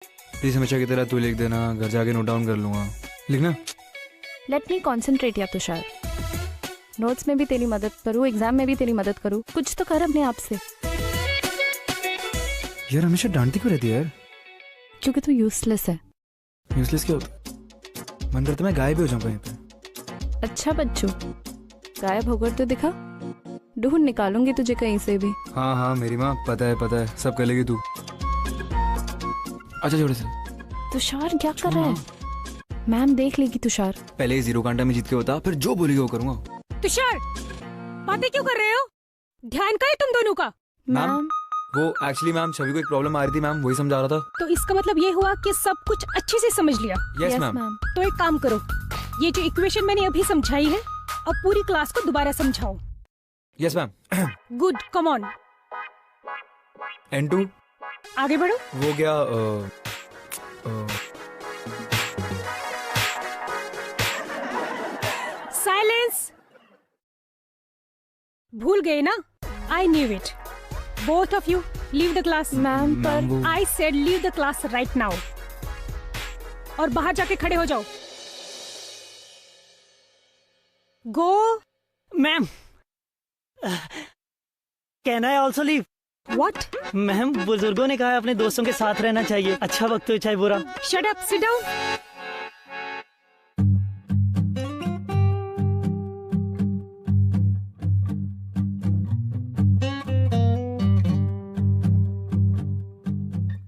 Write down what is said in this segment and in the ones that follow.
Please हमेशा की तरह तू लिख देना, घर जाके नोट डाउन कर लूंगा। लिखना। लेट मी कॉन्सेंट्रेट या तुषार। नोट्स में भी तेरी मदद करूँ, एग्जाम में भी तेरी मदद करूँ, कुछ तो कर अपने आप से। यार हमेशा डांटती क्यों रहती है यार? क्योंकि तू यूजलेस है। यूजलेस क्या होता? मन करता मैं गायब ही हो जाऊं कहीं पे। अच्छा बच्चू, गायब होकर तो दिखा, ढूंढ निकालूंगी तुझे कहीं से भी। हाँ हाँ मेरी माँ, पता है सब कर लेगी तू। अच्छा छोटे से। तुषार क्या कर रहा है? मैम देख लेगी तुषार। पहले ही 0 कांटा में जीत के बता, फिर जो बोलेगी वो करूंगा। तुषार, बातें क्यों कर रहे हो? ध्यान का है तुम दोनों का? मैम वो एक्चुअली मैम छवि को एक प्रॉब्लम आ रही थी मैम, वही समझा रहा था। तो इसका मतलब ये हुआ कि सब कुछ अच्छे से समझ लिया? Yes ma'am. तो एक काम करो, ये जो इक्वेशन मैंने अभी समझाई है, अब पूरी क्लास को दोबारा समझाओ। Yes ma'am. Good, come on. N2 आगे बढ़ो। वो गया साइलेंस। भूल गए ना? I knew it. Both of you leave the class. Ma'am पर वो- I said leave the class right now. और बाहर जाके खड़े हो जाओ। Go. Ma'am, can I also leave? What? Ma'am, बुजुर्गों ने कहा है अपने दोस्तों के साथ रहना चाहिए, अच्छा वक्त हो चाहे बुरा। Shut up, sit down.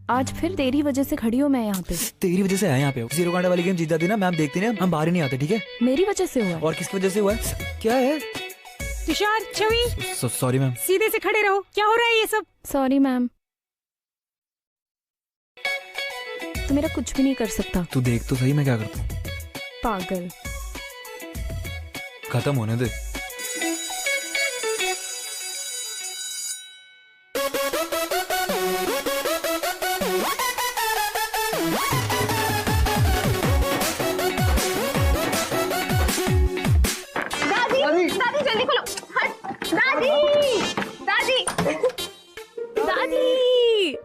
आज फिर तेरी वजह से खड़ी हूँ मैं यहाँ पे। तेरी वजह से है यहाँ पे। 0 कांटा वाली गेम जीत जाती ना मैम, देखती ना हम बाहर ही नहीं आते। ठीक है? मेरी वजह से हुआ है। और किसकी वजह से हुआ है? क्या है? तुषार, छवि, सॉरी मैम। सीधे से खड़े रहो। क्या हो रहा है ये सब? Sorry ma'am. तू मेरा कुछ भी नहीं कर सकता। तू देख तो सही मैं क्या करता हूँ। पागल। खत्म होने दे। दादी जल्दी खोलो। हट दादी, दादी दादी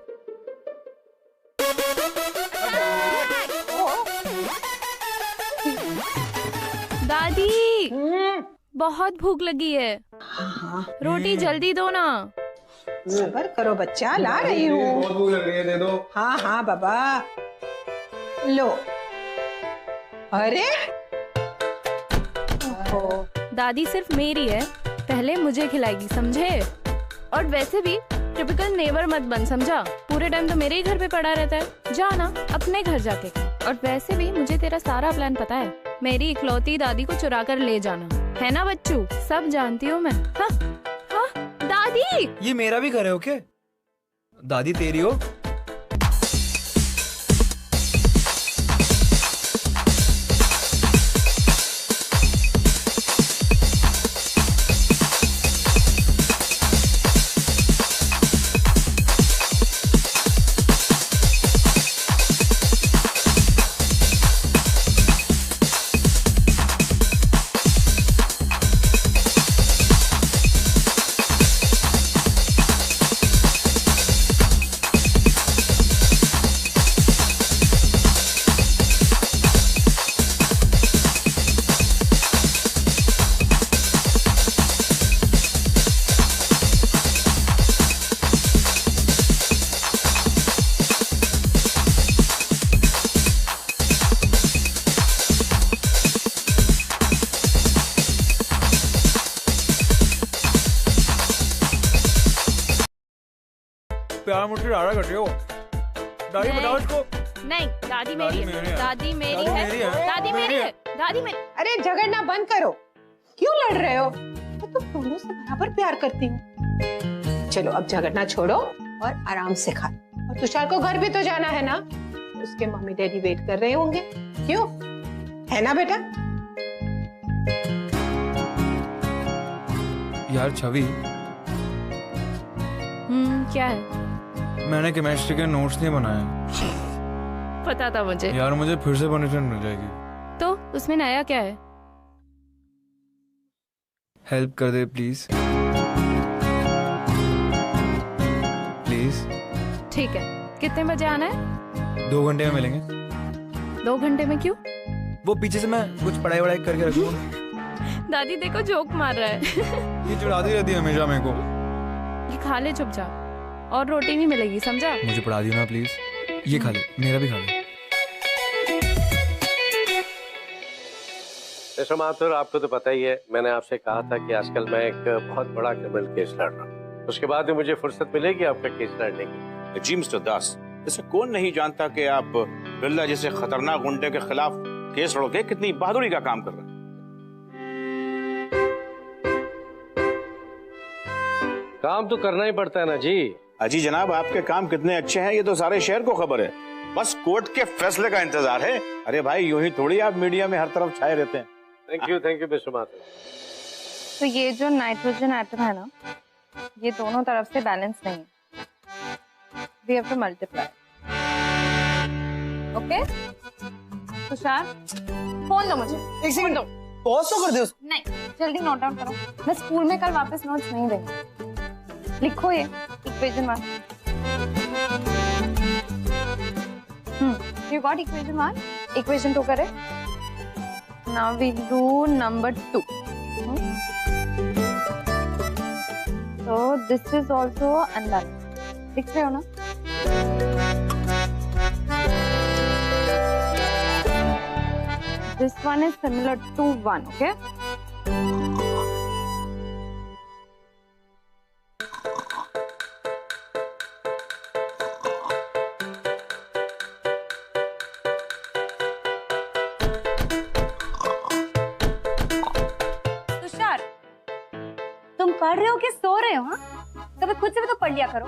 दादी, बहुत भूख लगी है। रोटी जल्दी दो ना। सबर करो बच्चा, ला रही हूँ। बहुत भूख लग रही है, दे दो। हाँ हाँ बाबा, लो। अरे दादी सिर्फ मेरी है, पहले मुझे खिलाएगी, समझे? और वैसे भी टिपिकल नेवर मत बन, समझा? पूरे टाइम तो मेरे ही घर पे पड़ा रहता है। जा ना अपने घर जाके खा। और वैसे भी मुझे तेरा सारा प्लान पता है, मेरी इकलौती दादी को चुरा कर ले जाना है ना बच्चू? सब जानती हूँ मैं। हाँ हाँ दादी। ये मेरा भी घर है। ओके दादी, तेरी हो। प्यार मुझसे ज्यादा करते हो। दादी बताओ इसको। नहीं, दादी मेरी है। दादी मेरी दादी है। मेरी है। दादी मेरी है। दादी मेरी। अरे झगड़ना बंद करो, क्यों लड़ रहे हो? मैं तो दोनों से बराबर प्यार करती हूँ। चलो अब झगड़ना छोड़ो और आराम से खा। और तुषार को घर भी तो जाना है ना, उसके मम्मी डैडी वेट कर रहे होंगे। क्यों, है ना बेटा? यार छवि, क्या है? मैंने केमिस्ट्री के नोट्स नहीं बनाए। पता था मुझे। यार मुझे फिर से पनिशमेंट मिल जाएगी। तो उसमें नया क्या है? हेल्प कर दे प्लीज। प्लीज। ठीक है, कितने बजे आना है? 2 घंटे में मिलेंगे। 2 घंटे में क्यों? वो पीछे से मैं कुछ पढ़ाई वढ़ाई करके रखूंगा। दादी देखो जोक मार रहा है। ये चिढ़ाती रहती है हमेशा मेरे को। ये खा ले चुपचाप, और रोटी नहीं मिलेगी, समझा? मुझे पढ़ा दियो ना प्लीज। ये खा ले, मेरा भी खा ले। मिस्टर माथुर, आपको तो पता ही है, मैंने आपसे कहा था कि आजकल मैं एक बहुत बड़ा क्रिमिनल केस लड़ रहा हूँ। उसके बाद मुझे फुर्सत मिलेगी आपका केस लड़ने की। जी मिस्टर दास, ऐसे कौन नहीं जानता कि आप बिरला जैसे खतरनाक गुंडे के खिलाफ केस लड़के कितनी बहादुरी का काम कर रहे हैं। काम तो करना ही पड़ता है ना जी। अजी जनाब, आपके काम कितने अच्छे हैं ये तो सारे शहर को खबर है, बस कोर्ट के फैसले का इंतजार है। अरे भाई, यूं ही थोड़ी आप मीडिया में हर तरफ छाए रहते हैं। Thank you mister Mathur. तो ये जो नाइट्रोजन एटम है ना, ये दोनों तरफ से बैलेंस नहीं है। We have to multiply. Okay? Tushar, phone दो मुझे। एक सेकंड, पॉज तो कर दे उसको। नहीं, जल्दी नोट डाउन करो। मैं स्कूल में कल वापस नोट्स नहीं देंगे। लिखो ये equation 1। You got equation 1? Equation 2 करे? Now we do number 2. So this is also unbalanced. लिख रहे हो ना? This one is similar to 1, okay? Tushar, तुम पढ़ रहे हो कि सो रहे हो? हाँ, कभी खुद से भी तो पढ़ लिया करो।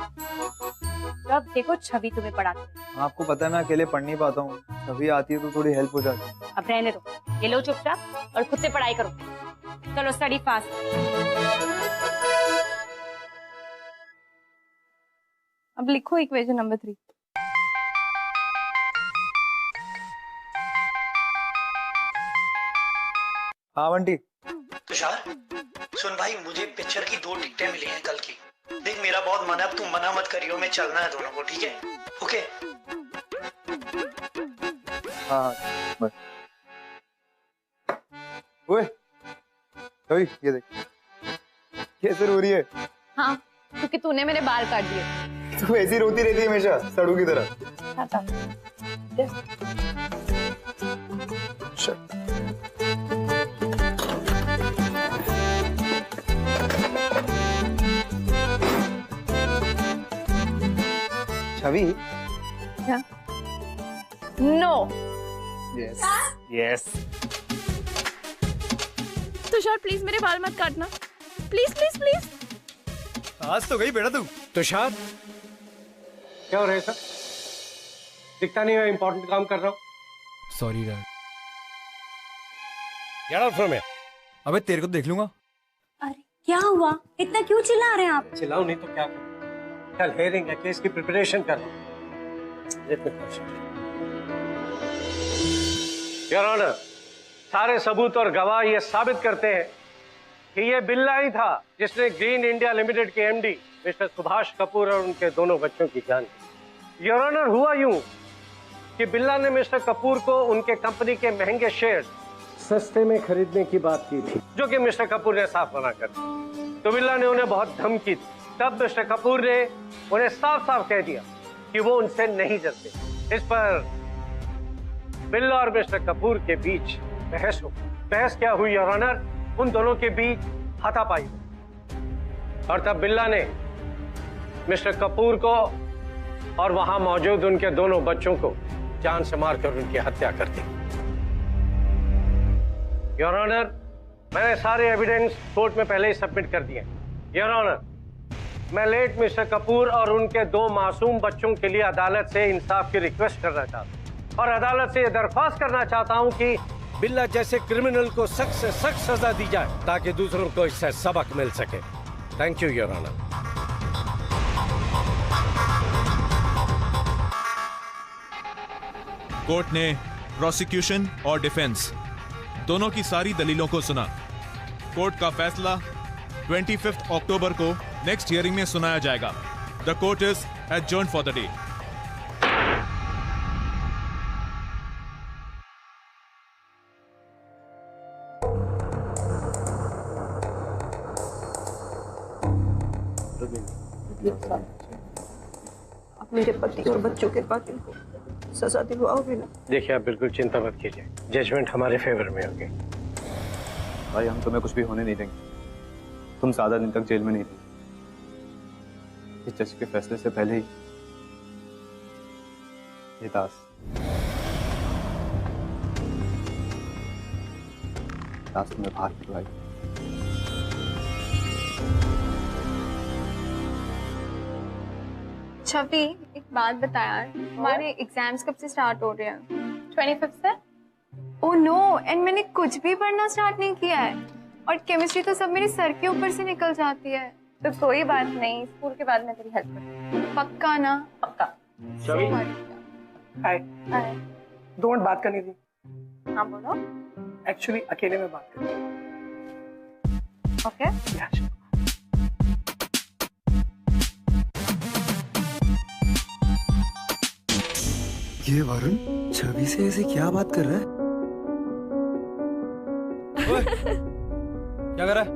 जब देखो छवि तुम्हें पढ़ाती है। आपको पता है मैं अकेले पढ़ नहीं पाता हूँ, छवि आती है तो थोड़ी हेल्प हो जाती है। अब रहने दो, ये लो चुपचाप और खुद से पढ़ाई करो। चलो स्टडी फास्ट। अब लिखो इक्वेशन नंबर 3। हाँ बंटी। तुषार सुन भाई, मुझे पिक्चर की 2 टिकटें मिली हैं कल की। देख मेरा बहुत मन है, अब तुम मना मत करियो, मैं चलना है दोनों को, ठीक है? ओके। हाँ बस। ओए छवि, ये देख कैसे रो रही है। हाँ, क्योंकि तूने मेरे बाल काट दिए। तू ऐसी रोती रहती है हमेशा, सड़ू की तरह। छवि, क्या? No. Yes yes. Tushar please मेरे बाल मत काटना, प्लीज प्लीज प्लीज। आज तो गई बेटा तू। तुषार, क्या हो रहा है सर? दिखता नहीं है इंपॉर्टेंट काम कर रहा हूँ। Sorry dad. Get out from here. अबे तेरे को देख लूंगा। अरे क्या हुआ, इतना क्यों चिल्ला रहे हैं आप? चिल्लाओ नहीं तो क्या करूं? कल हेयरिंग है, केस की प्रिपरेशन कर रहा हूं। योर ऑनर, सारे सबूत और गवाह ये साबित करते हैं कि ये बिल्ला ही था जिसने ग्रीन इंडिया लिमिटेड के एमडी मिस्टर सुभाष कपूर और उनके दोनों बच्चों की जान ली। योर ऑनर, हुआ यूं कि बिल्ला ने मिस्टर कपूर को उनके कंपनी के महंगे शेयर सस्ते में खरीदने की बात की थी, जो कि मिस्टर कपूर ने साफ मना कर दिया। तो बिल्ला ने उन्हें बहुत धमकी दी। तब मिस्टर कपूर ने उन्हें साफ साफ कह दिया कि वो उनसे नहीं डरते। इस पर बिल्ला और मिस्टर कपूर के बीच बहस हो। बहस क्या हुई योर ऑनर? उन दोनों के बीच हाथापाई हुई और तब बिल्ला ने मिस्टर कपूर को और वहां मौजूद उनके दोनों बच्चों को जान से मारकर उनकी हत्या कर दी। योर ऑनर, मैंने सारे एविडेंस कोर्ट में पहले ही सबमिट कर दिए। योर ऑनर, मैं लेट मिस्टर कपूर और उनके 2 मासूम बच्चों के लिए अदालत से इंसाफ की रिक्वेस्ट करना चाहता हूं और अदालत से यह दरख्वास्त करना चाहता हूं कि बिल्ला जैसे क्रिमिनल को सख्त से सख्त सजा दी जाए ताकि दूसरों को इससे सबक मिल सके। Thank you your honour. Court ने प्रोसिक्यूशन और डिफेंस दोनों की सारी दलीलों को सुना। कोर्ट का फैसला 25 अक्टूबर को नेक्स्ट हियरिंग में सुनाया जाएगा। The court is adjourned for the day. आप मेरे पति और बच्चों के कातिल को सजा दिलवाओगे ना? देखिए आप बिल्कुल चिंता मत कीजिए, जजमेंट हमारे फेवर में होगी। भाई हम तुम्हें कुछ भी होने नहीं देंगे। तुम 7 दिन तक जेल में नहीं रहोगे। इस जज के फैसले से पहले ही ये दास तुम्हें बाहर निकलाई। छवि, एक बात बता यार, हमारे एग्जाम्स कब से स्टार्ट हो रहे हैं? 25 से। ओह नो, एंड मैंने कुछ भी पढ़ना स्टार्ट नहीं किया है और केमिस्ट्री तो सब मेरे सर के ऊपर से निकल जाती है। तो कोई बात नहीं, स्कूल के बाद मैं तेरी हेल्प करूँगी। पक्का ना? पक्का। छवि, हाय। हाय। दो मिनट बात करनी थी। हाँ बोलो। एक्चुअली अकेले में बात करनी। ओके। ये वरुण छवि से ऐसे क्या बात कर रहा है? क्या कर रहा है?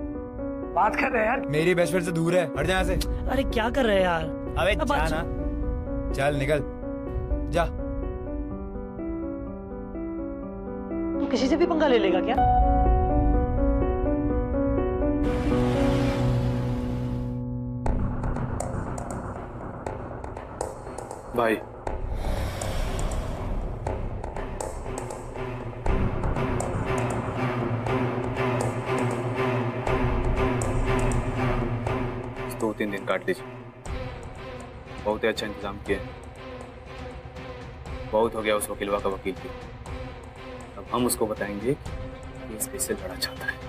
बात कर रहे हैं यार। मेरी बेस्ट फ्रेंड से दूर है, हट जा यहाँ से। अरे क्या कर रहे हैं यार? अबे जा ना, चल निकल जा। तू किसी से भी पंगा ले लेगा क्या? भाई दो 3 दिन काट लीजिए। बहुत ही अच्छा इंतजाम किया है। बहुत हो गया उस वकीलवा का वकील की। अब हम उसको बताएंगे कि इस केस से लड़ा चाहता है।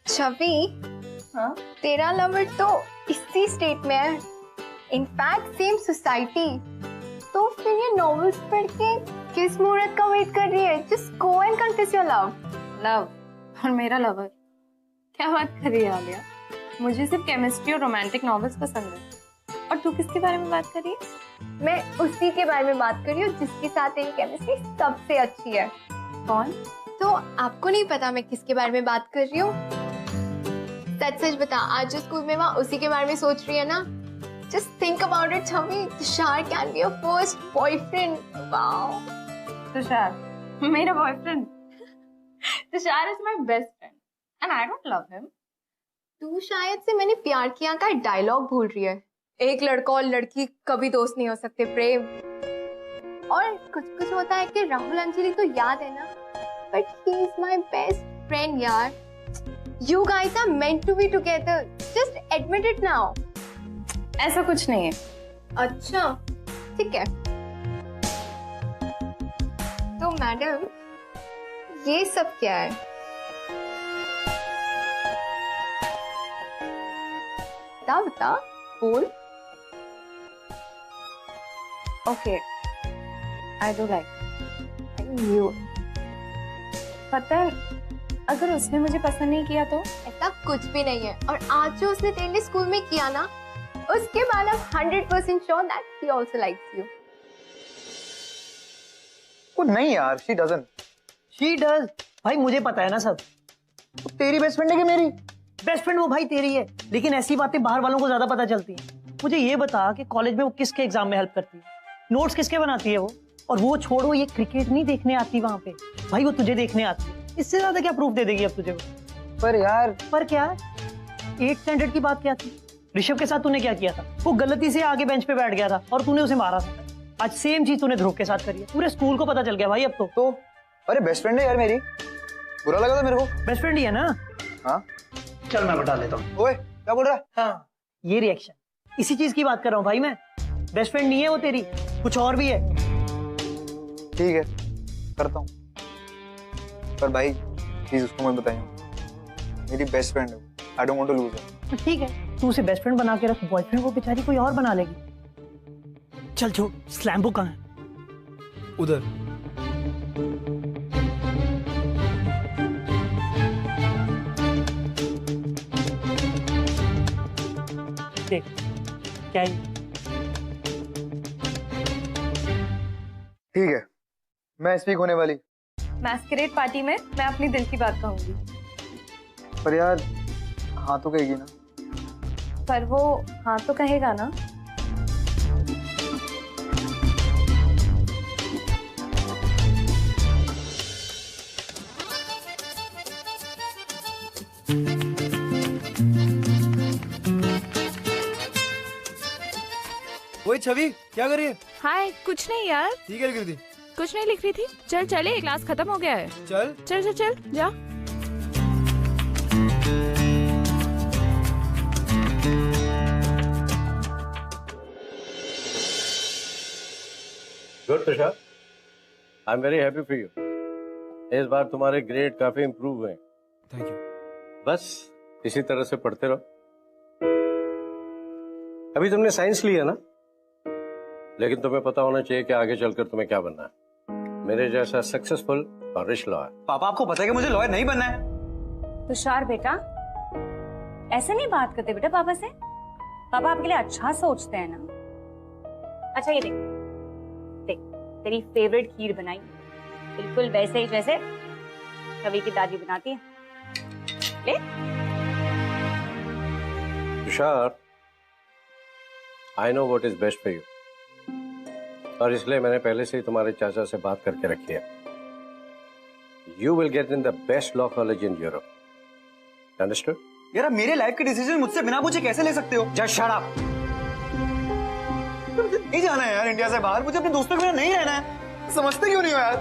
छवि, हाँ? तेरा लवर तो इसी स्टेट में है, इनफैक्ट सेम सोसाइटी। तो फिर ये नॉवेल्स पढ़ के किस मुहूर्त का वेट कर रही है? Just go and confess your love. Love और मेरा लवर, क्या बात कर रही है आलिया? मुझे सिर्फ केमिस्ट्री और रोमांटिक नॉवेल्स पसंद है। और तू किसके बारे में बात कर रही है? मैं उसी के बारे में बात कर रही हूँ जिसके साथ तेरी केमिस्ट्री सबसे अच्छी है। कौन? तो आपको नहीं पता मैं किसके बारे में बात कर रही हूँ? सच सच बता, आज जो स्कूल में वहाँ उसी के बारे में सोच रही है ना? Just think about it, Chhavi. Tushar can be your first boyfriend. Wow. Tushar मेरा boyfriend? Tushar is my best friend and I don't love him. तू शायद से मैंने प्यार किया का डायलॉग भूल रही है। एक लड़का और लड़की कभी दोस्त नहीं हो सकते प्रेम। और कुछ कुछ होता है कि राहुल अंजलि तो याद है ना? But he is my best friend यार। You guys are meant to be together. Just admit it now. ऐसा कुछ नहीं है। अच्छा ठीक है। तो मैडम ये सब क्या है? बता बता, बोल। Okay, I do like you. पता है, अगर उसने मुझे पसंद नहीं किया तो? ऐसा कुछ भी नहीं है। और आज जो उसने तेरे लिए स्कूल में किया ना, उसके बाद I'm 100% sure that he also likes you. वो नहीं यार, she doesn't. She does. भाई मुझे पता है ना सब। तो तेरी बेस्ट फ्रेंड है कि मेरी? बेस्ट फ्रेंड वो भाई तेरी है, लेकिन ऐसी बातें बाहर वालों को ज्यादा पता चलती हैं। मुझे ये बता कि कॉलेज में वो किसके एग्जाम में हेल्प करती है, नोट्स किसके बनाती है वो? और वो छोड़ो, ये क्रिकेट नहीं देखने आती वहां पे भाई, वो तुझे देखने आती है। इससे ज्यादा क्या प्रूफ दे देगी अब तुझे वो? पर यार, पर क्या? 8th स्टैंडर्ड की बात क्या थी? ऋषभ के साथ तूने क्या किया था? वो गलती से आगे बेंच पे बैठ गया था और तूने उसे मारा था। आज सेम चीज तूने ध्रुव के साथ करी है। पूरे स्कूल को पता चल गया भाई अब तो। अरे बेस्ट फ्रेंड है यार मेरी, बुरा लगा था मेरे को। बेस्ट फ्रेंड ही है ना? हाँ चल मैं बता देता हूँ। ओए क्या बोल रहा है? हाँ ये रिएक्शन, इसी चीज की बात कर रहा हूँ भाई मैं। बेस्ट फ्रेंड नहीं है वो तेरी, कुछ और भी है। ठीक है करता हूँ, पर भाई प्लीज उसको मत बताइए, मेरी बेस्ट फ्रेंड है। I don't want to lose her. ठीक है, तू उसे बेस्ट फ्रेंड बना के रख, बॉयफ्रेंड वो बेचारी कोई और बना लेगी। चल छोड़, स्लैम बुक कहाँ है? उधर। देख क्या ही? ठीक है, मैं स्पीक होने वाली, मैस्करेड पार्टी में मैं अपनी दिल की बात कहूंगी, पर यार हाँ तो कहेगी ना। पर वो हाँ तो कहेगा ना। वही छवि क्या कर रही है? हाय, कुछ नहीं यार। ठीक है, लिख रही थी। कुछ नहीं लिख रही थी। चल चले, क्लास खत्म हो गया है। चल चल चल चल जा। Good Tushar, I am very happy for you. इस बार तुम्हारे ग्रेड काफी इम्प्रूव हुए। Thank you. बस इसी तरह से पढ़ते रहो। अभी तुमने साइंस लिया ना, लेकिन तुम्हें पता होना चाहिए कि आगे चलकर तुम्हें क्या बनना है। मेरे जैसा सक्सेसफुल और रिच लॉयर। पापा आपको पता है कि मुझे लॉयर नहीं बनना है। तुषार बेटा, ऐसे नहीं बात करते बेटा पापा से। पापा आपके लिए अच्छा सोचते हैं ना। अच्छा ये देख देख, तेरी फेवरेट खीर बनाई, बिल्कुल वैसे ही जैसे छवि की दादी बनाती है। ले। Tushar, I know what is best for you, और इसलिए मैंने पहले से ही तुम्हारे चाचा से बात करके रखी है। You will get in the best law college in Europe. Understood? यार मेरे लाइफ के डिसीजन मुझसे बिना पूछे कैसे ले सकते हो? Just shut up. मुझे नहीं जाना है यार इंडिया से बाहर, मुझे अपने दोस्तों के बिना नहीं रहना है। समझते क्यों नहीं हो यार?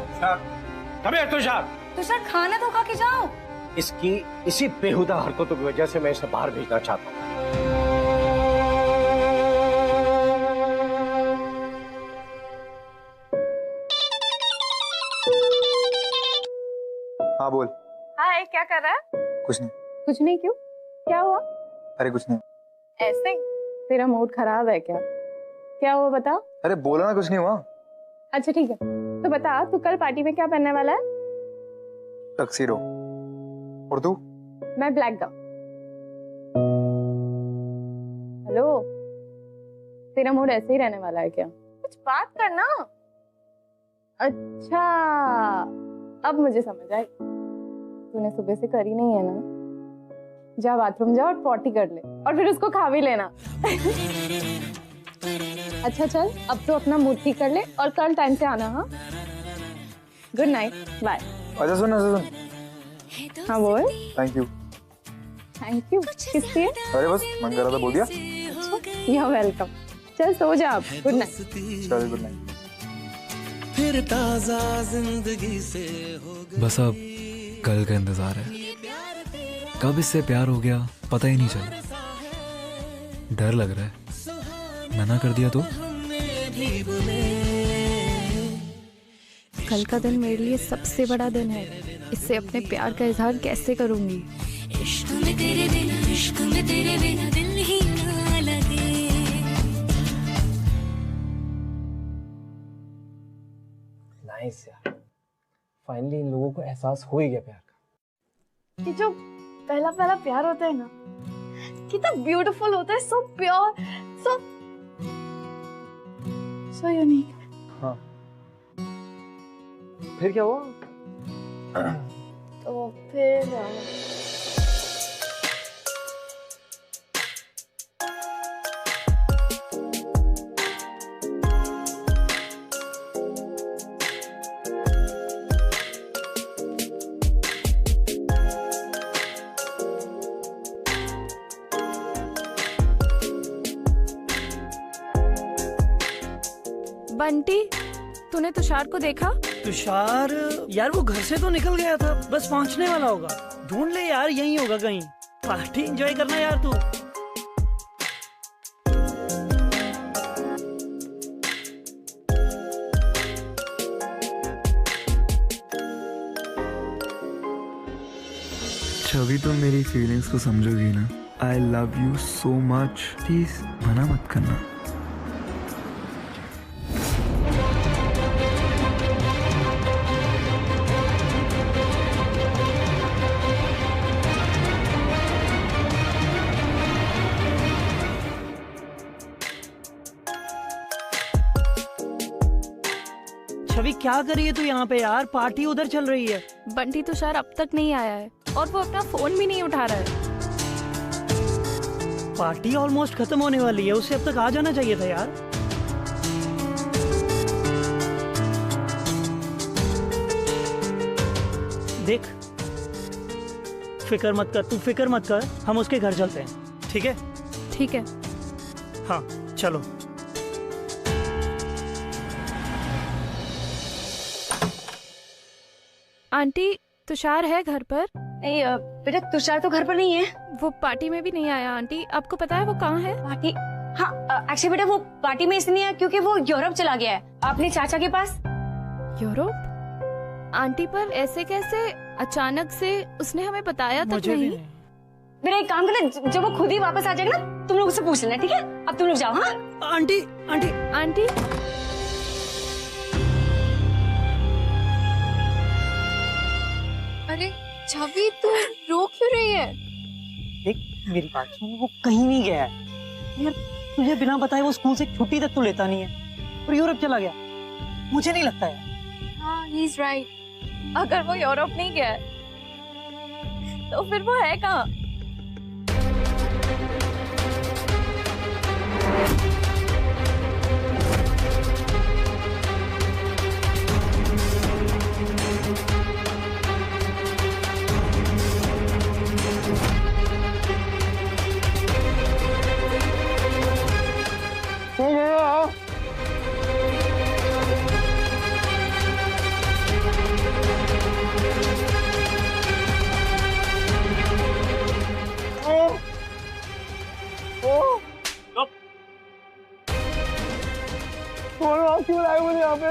तुषार, तुषार खाना तो खा के जाओ। इसकी इसी बेहुदा हरकतों की वजह से मैं इसे बाहर भेजना चाहता हूँ। हाँ बोल। हाय, क्या कर रहा है? कुछ नहीं। कुछ नहीं? क्यों? क्या हुआ? अरे कुछ नहीं। ऐसे ही? तेरा मूड खराब है क्या? क्या हुआ बता? अरे बोला ना कुछ नहीं हुआ। अच्छा ठीक है, तो बता तू कल पार्टी में क्या पहनने वाला है? टक्सीडो। और तू? मैं ब्लैक गाउन। हेलो, तेरा मूड ऐसे ही रहने वाला है क्या? कुछ बात करना। अच्छा, अब मुझे समझ आई, तूने सुबह से करी नहीं है ना। जा बाथरूम जा और पॉटी कर ले, और फिर उसको खा भी लेना। अच्छा चल, अब तो अपना मूड ठीक कर ले और कल टाइम से आना। हाँ, गुड नाइट, बाय। अच्छा सुन। हाँ बोल। Thank you. थैंक यू किस लिए? अरे बस मन कर रहा था, बोल दिया। You are welcome. चल सो जा अब। Good night. चल गुड नाइट। फिर ताजा जिंदगी से हो गई। बस अब कल का इंतजार है। कब इससे प्यार हो गया पता ही नहीं चला। डर लग रहा है, मना कर दिया तो। कल का दिन मेरे लिए सबसे बड़ा दिन है। इससे अपने प्यार का इजहार कैसे करूंगी? इश्क में तेरे बिना दिल ही ना लगे। नाइस यार, फाइनली इन लोगों को एहसास हो ही गया प्यार का। ये जो पहला पहला प्यार होता है ना, कितना ब्यूटीफुल होता है, सो प्योर, सो यूनिक। हाँ, फिर क्या हुआ? तो फिर बंटी, तूने तुषार को देखा? तुषार यार वो घर से तो निकल गया था, बस पहुंचने वाला होगा। ढूंढ ले यार, यहीं होगा कहीं। पार्टी एंजॉय करना यार तू। छवि तुम मेरी फीलिंग्स को समझोगी ना। I love you so much, please मना मत करना। छवि क्या कर रही है तू यहाँ पे यार? पार्टी उधर चल रही है। बंटी तुषार अब तक नहीं आया है और वो अपना फोन भी नहीं उठा रहा है। पार्टी ऑलमोस्ट खत्म होने वाली है, उसे अब तक आ जाना चाहिए था यार। देख, फिक्र मत कर, तू फिक्र मत कर, हम उसके घर चलते हैं, ठीक है? ठीक है। हाँ चलो। आंटी तुषार है घर पर? नहीं बेटा, तुषार तो घर पर नहीं है। वो पार्टी में भी नहीं आया आंटी, आपको पता है वो कहाँ है? पार्टी? हाँ एक्चुअली बेटा वो पार्टी में इसलिए आया क्योंकि वो यूरोप चला गया है अपने चाचा के पास। यूरोप? आंटी पर ऐसे कैसे अचानक से? उसने हमें बताया तक नहीं। मेरा एक काम करना, जब वो खुद ही वापस आ जाएगा ना तुम लोग उससे पूछ लेना, ठीक है? अब तुम लोग जाओ। हाँ आंटी आंटी आंटी अरे छवि तू रो क्यों रही है? देख मेरी बात सुन, वो कहीं नहीं गया है यार। तुझे बिना बताए वो स्कूल से छुट्टी तक तो लेता नहीं है और यूरोप चला गया। मुझे नहीं लगता है। हाँ ही इज राइट। अगर वो यूरोप नहीं गया है तो फिर वो है कहाँ? क्यों लाए मुझे यहाँ पे?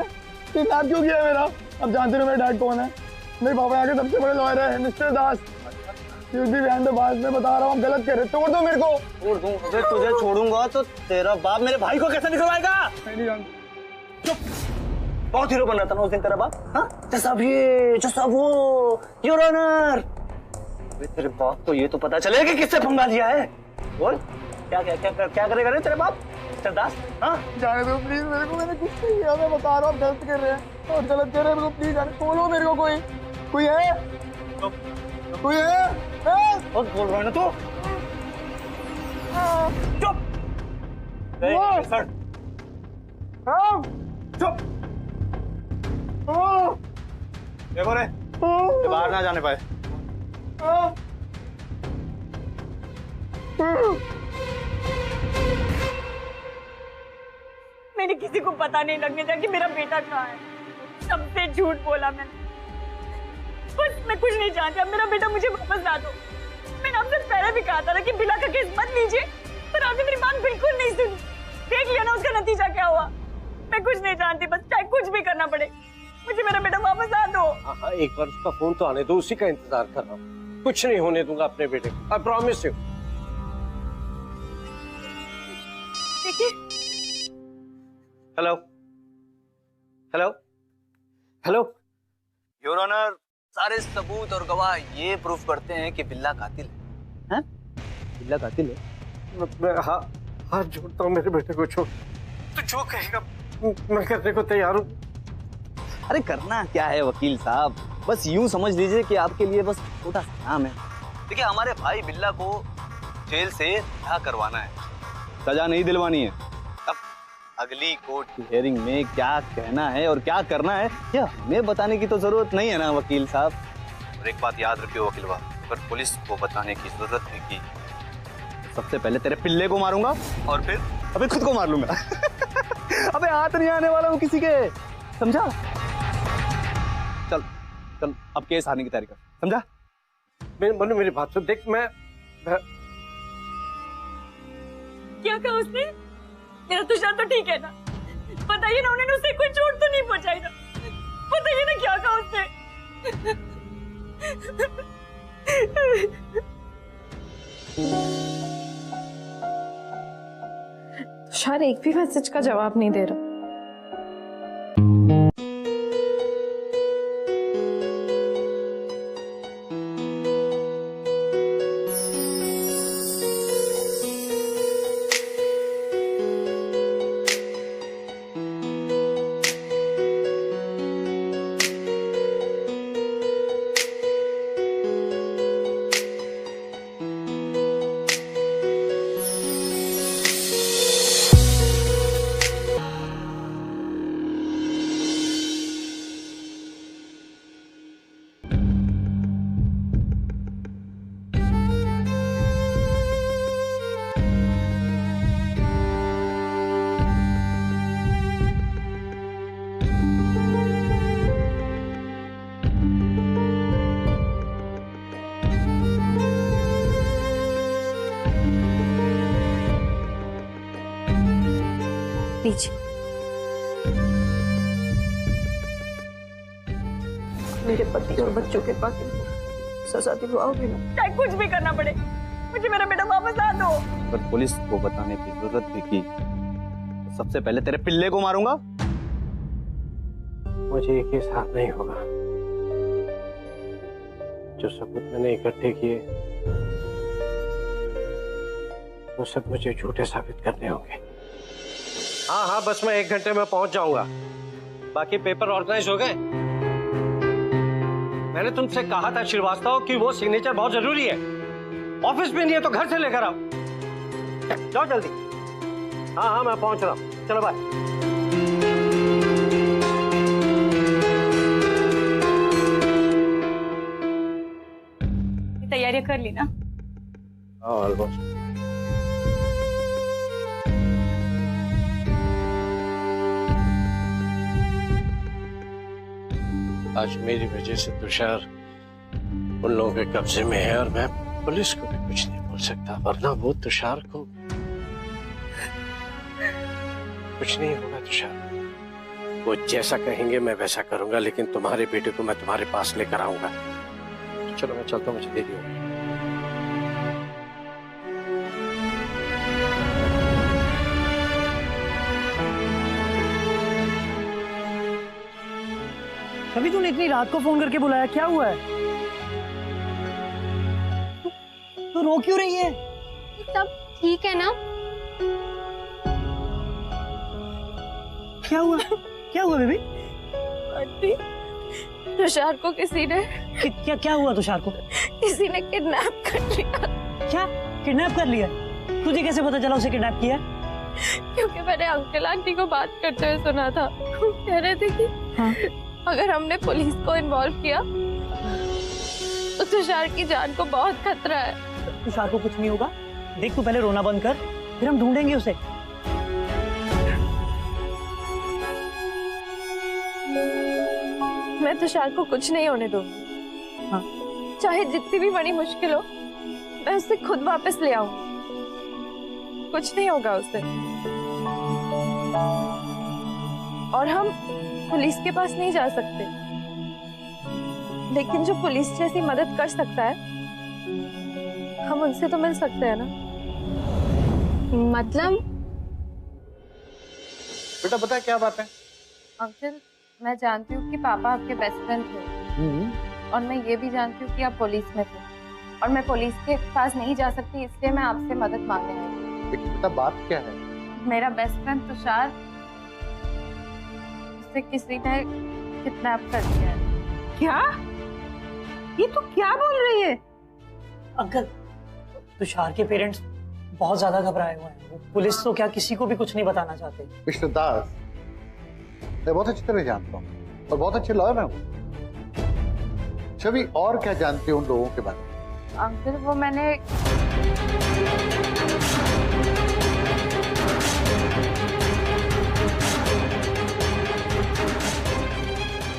किडनैप क्यों किया मेरा? अब जानते हो मेरे डैड कौन है? मेरे पापा यहाँ के सबसे बड़े लॉयर है, मिस्टर दास। मैं बता रहा हूँ, गलत कह रहे। तोड़ दो मेरे को। तोड़ दूं? अगर तुझे छोड़ूंगा तो तेरा बाप मेरे भाई को कैसे निकलवाएगा? नहीं जानता। चुप। बहुत हीरो बन रहा था ना उस दिन तेरा बाप। हाँ, जैसा ये, जैसा वो, योर ऑनर। तेरे बाप को ये तो पता चलेगा कि किससे पंगा लिया है। बोल, क्या क्या क्या क्या करेगा रे तेरे बाप? दास, हाँ? जाने दो प्लीज मेरे को, मैंने कुछ नहीं किया। मैं बता रहा हूँ, गलत कर रहे हैं और गलत कर रहे हैं। मेरे को प्लीज जाने बोलो मेरे को। कोई है? कोई है? बहुत बोल रहा है ना तू? चुप। सर। चुप। देखो रे, बाहर ना जाने पाए। मैंने किसी को पता नहीं लगने दिया कि मेरा बेटा कहाँ है। सबसे झूठ बोला मैंने। बस मैं कुछ नहीं जानती। अब मेरा बेटा मुझे वापस ला दो। मैंने आपसे पहले भी कहा था ना कि बिला का केस मत लीजिए, पर आपने मेरी बात बिल्कुल नहीं सुनी। देख लिया ना उसका नतीजा क्या हुआ। मैं कुछ नहीं जानती, बस चाहे कुछ भी करना पड़े मुझे मेरा बेटा वापस ला दो। हाँ, एक बार उसका फोन तो आने दो, उसी का इंतजार कर रहा हूँ। कुछ नहीं होने दूंगा अपने बेटे को, आई प्रॉमिस यू। देखिए। Hello hello hello. Your honour, सारे सबूत और गवाह ये प्रूफ करते हैं कि बिल्ला कातिल है। बिल्ला कातिल है? मैं हाथ जोड़ता हूँ, मेरे बेटे को छोड़। तू जो कहेगा मैं करने को तैयार हूँ। अरे करना क्या है वकील साहब, बस यूं समझ लीजिए कि आपके लिए बस छोटा सा नाम है। देखिए, हमारे भाई बिल्ला को जेल से रिहा करवाना है, सजा नहीं दिलवानी है। अब अगली कोर्ट की हियरिंग में क्या कहना है और क्या करना है क्या हमें बताने की तो जरूरत नहीं है ना वकील साहब। और एक बात याद रखियो वकील साहब, अगर पुलिस को बताने की जरूरत नहीं की तो सबसे पहले तेरे पिल्ले को मारूंगा और फिर अबे खुद को मार लूंगा। अबे हाथ नहीं आने वाला हूँ किसी के, समझा? चल चल अब केस हारने की तैयारी कर, समझा? मेरी बात सुन, देख मैं क्या कहा उसने? मेरा तुषार तो ठीक है ना? बताइए ना, उन्होंने उससे कोई चोट तो नहीं पहुंचाई ना? बताइए ना क्या कहा उसने? तुषार एक भी मैसेज का जवाब नहीं दे रहा। पीछे। मेरे पति और बच्चों के कातिल को सजा दिलवाओगे ना? चाहे कुछ भी करना पड़े, मुझे मेरा बेटा वापस ला दो। अगर पुलिस को बताने की जरूरत भी की तो सबसे पहले तेरे पिल्ले को मारूंगा। मुझे ये केस हाथ नहीं होगा। जो सबूत मैंने इकट्ठे किए वो सब मुझे झूठे साबित करने होंगे। हाँ हाँ, बस मैं 1 घंटे में पहुंच जाऊंगा। बाकी पेपर ऑर्गेनाइज हो गए। मैंने तुमसे कहा था श्रीवास्तव कि वो सिग्नेचर बहुत जरूरी है। ऑफिस में नहीं है तो घर से लेकर आओ। जाओ जल्दी। हाँ हाँ, मैं पहुंच रहा हूँ। चलो बाय। तैयारियां कर ली ना? ऑलमोस्ट। आज मेरी वजह से तुषार उन लोगों के कब्जे में है और मैं पुलिस को भी कुछ नहीं बोल सकता, वरना वो तुषार को कुछ नहीं होगा। तुषार वो जैसा कहेंगे मैं वैसा करूंगा, लेकिन तुम्हारे बेटे को मैं तुम्हारे पास लेकर आऊंगा। चलो मैं चलता हूँ, मुझे देरी हो गई। कभी तूने इतनी रात को फोन करके बुलाया, क्या हुआ है? तू रो क्यों रही है? सब ठीक है ना? क्या हुआ? क्या हुआ बेबी? आंटी, तुषार को किसी ने क्या हुआ तुषार को? किसी ने किडनैप कर लिया। क्या किडनैप कर लिया? तुझे कैसे पता चला उसे किडनैप किया? क्योंकि मैंने अंकल आंटी को बात करते हुए सुना था। कह रहे थे कि हाँ? अगर हमने पुलिस को इन्वॉल्व किया तो तुषार की जान को बहुत खतरा है। तुषार को कुछ नहीं होगा। देख, तू पहले रोना बंद कर, फिर हम ढूंढेंगे उसे। मैं तुषार को कुछ नहीं होने दूंगी। हाँ? चाहे जितनी भी बड़ी मुश्किल हो, मैं उसे खुद वापस ले आऊंगी। कुछ नहीं होगा उसे। और हम पुलिस के पास नहीं जा सकते, लेकिन जो पुलिस जैसी मदद कर सकता है हम उनसे तो मिल सकते हैं ना। मतलब? बेटा बता क्या बात है? अंकल, मैं जानती हूँ कि पापा आपके बेस्ट फ्रेंड थे और मैं ये भी जानती हूँ कि आप पुलिस में थे और मैं पुलिस के पास नहीं जा सकती, इसलिए मैं आपसे मदद मांगने आई हूँ। लेकिन बेटा बात क्या है? मेरा बेस्ट फ्रेंड तुषार, उसे किसी ने किडनैप कर दिया है। क्या? ये तू क्या बोल रही है? अंकल, तुषार के पेरेंट्स बहुत ज्यादा घबराए हुए हैं। वो पुलिस तो क्या, किसी को भी कुछ नहीं बताना चाहते। मिस्टर दास, मैं बहुत अच्छी तरह जानता हूँ और बहुत अच्छे लॉयर हैं। छवि, और क्या जानते हो उन लोगों के बारे में? अंकल, वो मैंने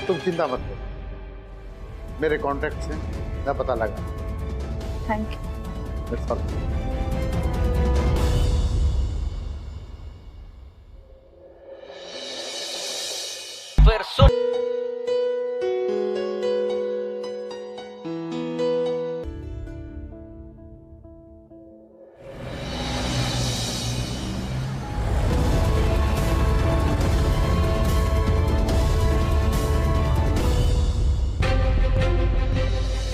तुम चिंता मत करो, मेरे कॉन्टेक्ट से मैं पता लगा। Thank you.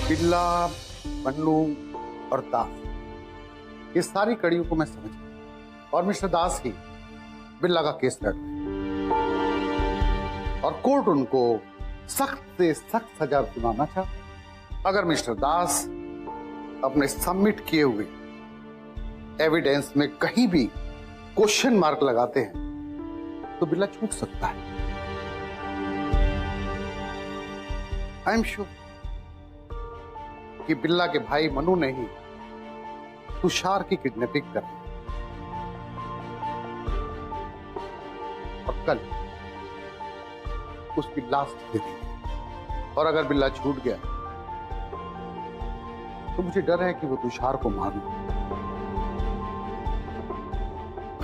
बिल्ला, बन्नू और दास, इस सारी कड़ियों को मैं समझ गया और मिस्टर दास ही बिल्ला का केस लड़ रहे और कोर्ट उनको सख्त से सख्त सजा सुनाना चाहता। अगर मिस्टर दास अपने सबमिट किए हुए एविडेंस में कहीं भी क्वेश्चन मार्क लगाते हैं तो बिल्ला छूट सकता है। आई एम श्योर कि बिल्ला के भाई मनु ने ही तुषार की किडनैपिंग कर दी और कल उसकी लाश दे दी। और अगर बिल्ला छूट गया तो मुझे डर है कि वो तुषार को मार ले।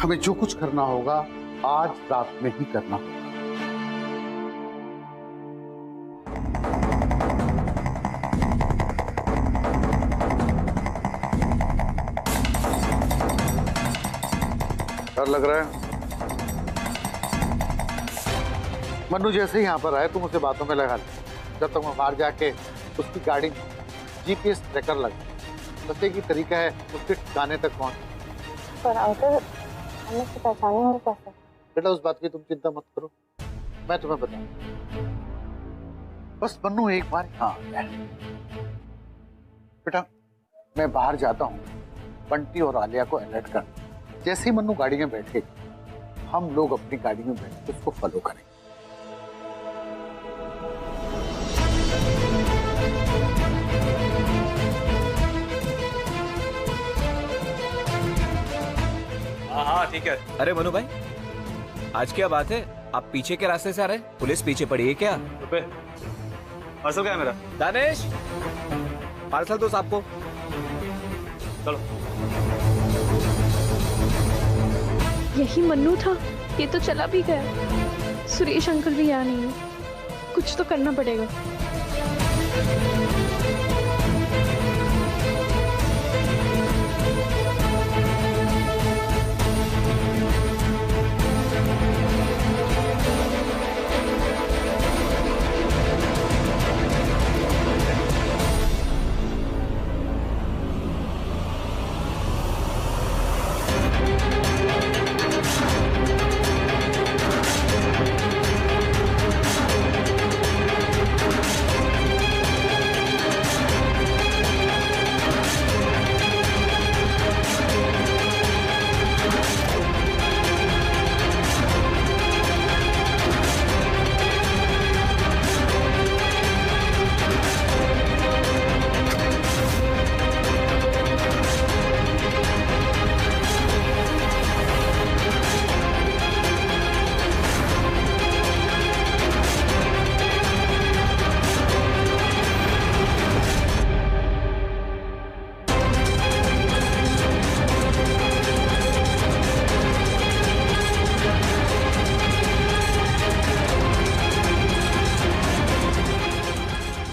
हमें जो कुछ करना होगा आज रात में ही करना होगा। डर लग रहा है? मन्नू जैसे ही यहाँ पर आए तुम उसे बातों में लगा ले। जब तक मैं बाहर जाके उसकी गाड़ी में जीपीएस ट्रैकर लगा, बस एक ही तरीका है उसके ठिकाने तक पहुंच। पर अंकल हमें से पहचाने होंगे कैसे? बेटा उस बात की तुम चिंता मत करो, मैं तुम्हें बताऊं। बस मन्नू एक बार यहाँ आ जाए। बेटा मैं बाहर जाता हूँ, बंटी और आलिया को अलर्ट कर। जैसे ही मन्नू गाड़ी में बैठे, हम लोग अपनी गाड़ी में बैठ के उसको फॉलो करेंगे। हाँ ठीक है। अरे मनु भाई, आज क्या बात है? आप पीछे के रास्ते से आ रहे? पुलिस पीछे पड़ी है क्या? पार्सल क्या है मेरा? दानिश, पार्सल दो साहब को। चलो। यही मन्नू था? ये तो चला भी गया। सुरेश अंकल भी यहाँ नहीं है, कुछ तो करना पड़ेगा।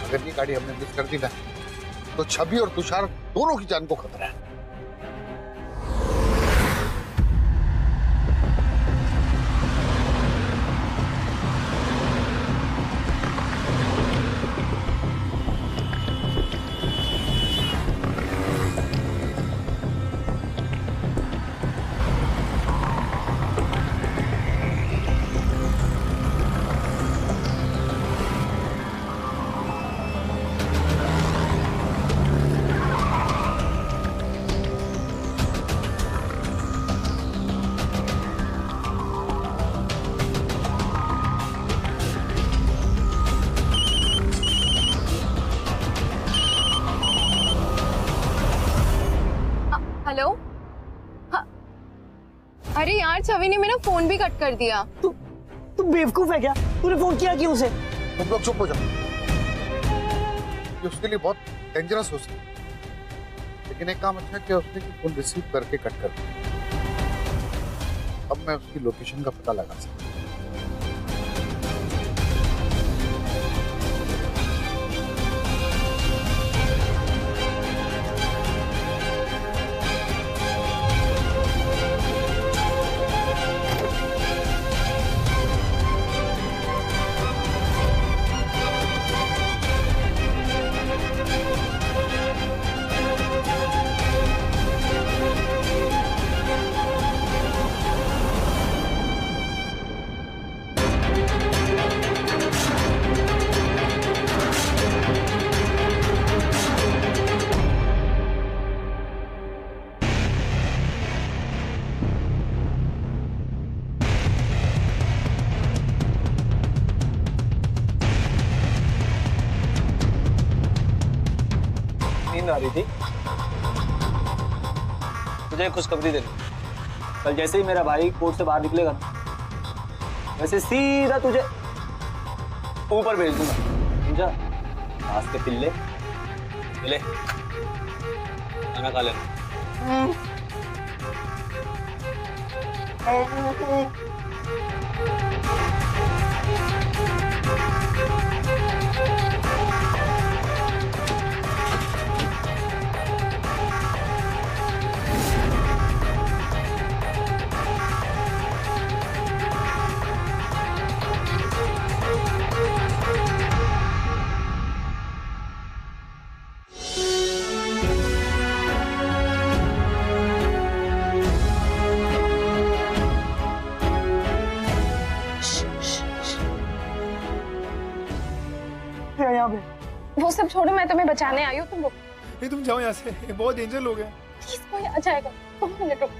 अगर ये गाड़ी हमने मिस कर दी ना, तो छवि और तुषार दोनों की जान को खतरा है। हेलो। हाँ। अरे यार छवि ने मेरा फोन भी कट कर दिया। तू बेवकूफ है क्या? तूने फोन किया क्यों उसे? तुम लोग चुप हो जाओ, ये उसके लिए बहुत डेंजरस हो सकता है। लेकिन एक काम अच्छा किया उसने कि फोन रिसीव करके कट कर दिया। अब मैं उसकी लोकेशन का पता लगा सकता हूँ। नींद आ रही थी, तुझे खुशखबरी देनी। कल जैसे ही मेरा भाई कोर्ट से बाहर निकलेगा ना, वैसे सीधा तुझे ऊपर भेज दूंगा, समझा? आज के पिल्ले ले, खाना खा लेना। करते हैं यहाँ पे? वो सब छोड़ो, मैं तुम्हें बचाने आई हूँ। तुम रुको। नहीं तुम जाओ यहाँ से, ये बहुत डेंजर लोग हैं। प्लीज, कोई आ जाएगा। 2 मिनट रुको।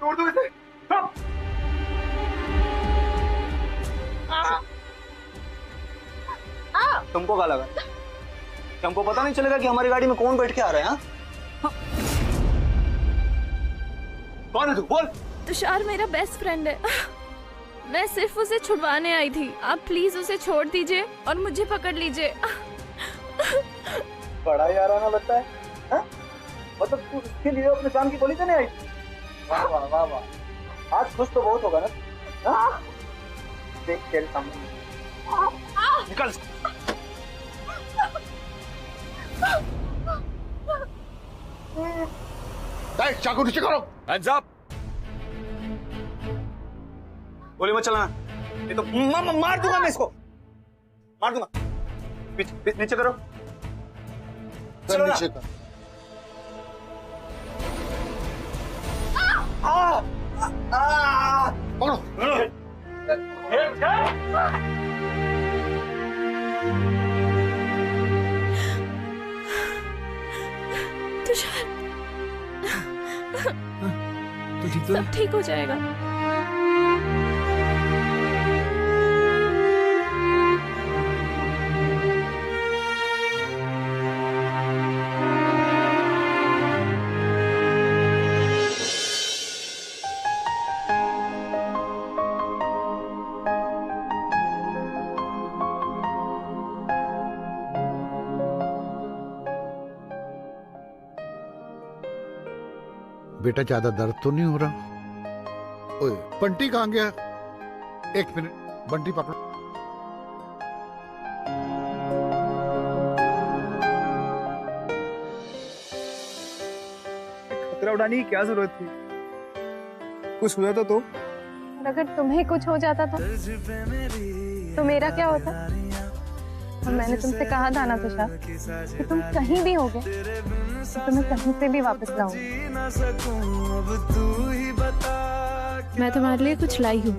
छोड़ दो इसे। तुमको क्या लगा? हमको पता नहीं चलेगा कि हमारी गाड़ी में कौन बैठ के आ रहा है? हाँ? कौन है तू? बोल। तुषार मेरा बेस्ट फ्रेंड है। मैं सिर्फ उसे छुड़वाने आई थी। आप प्लीज उसे छोड़ दीजिए और मुझे पकड़ लीजिए। बड़ा याराना लगता है, हाँ? मतलब तू इसके लिए अपने जान की गोली देने आई? वाह वाह वाह वाह, आज खुश तो बहुत होगा ना? हाँ? देख तेरे सामने निकल। चाकू नीचे करो। Hands up! गोली मत चलाना, ये तो मार दूंगा मैं इसको, मार दूंगा। नीचे करो। चलो नीचे कर। पकड़ो। तुषार, तो ठीक तो सब ठीक हो जाएगा। बेटा ज्यादा दर्द तो नहीं हो रहा? ओए बंटी कहाँ गया? 1 मिनट, बंटी पकड़ो। खतरा उठाने की क्या जरूरत थी? कुछ हुआ तो? और अगर तुम्हें कुछ हो जाता तो मेरा क्या होता? और मैंने तुमसे कहा था ना तुषार कि तुम कहीं भी होगे तो तुम्हें कहीं से भी वापस लाऊंगी। मैं तुम्हारे लिए कुछ लाई हूँ।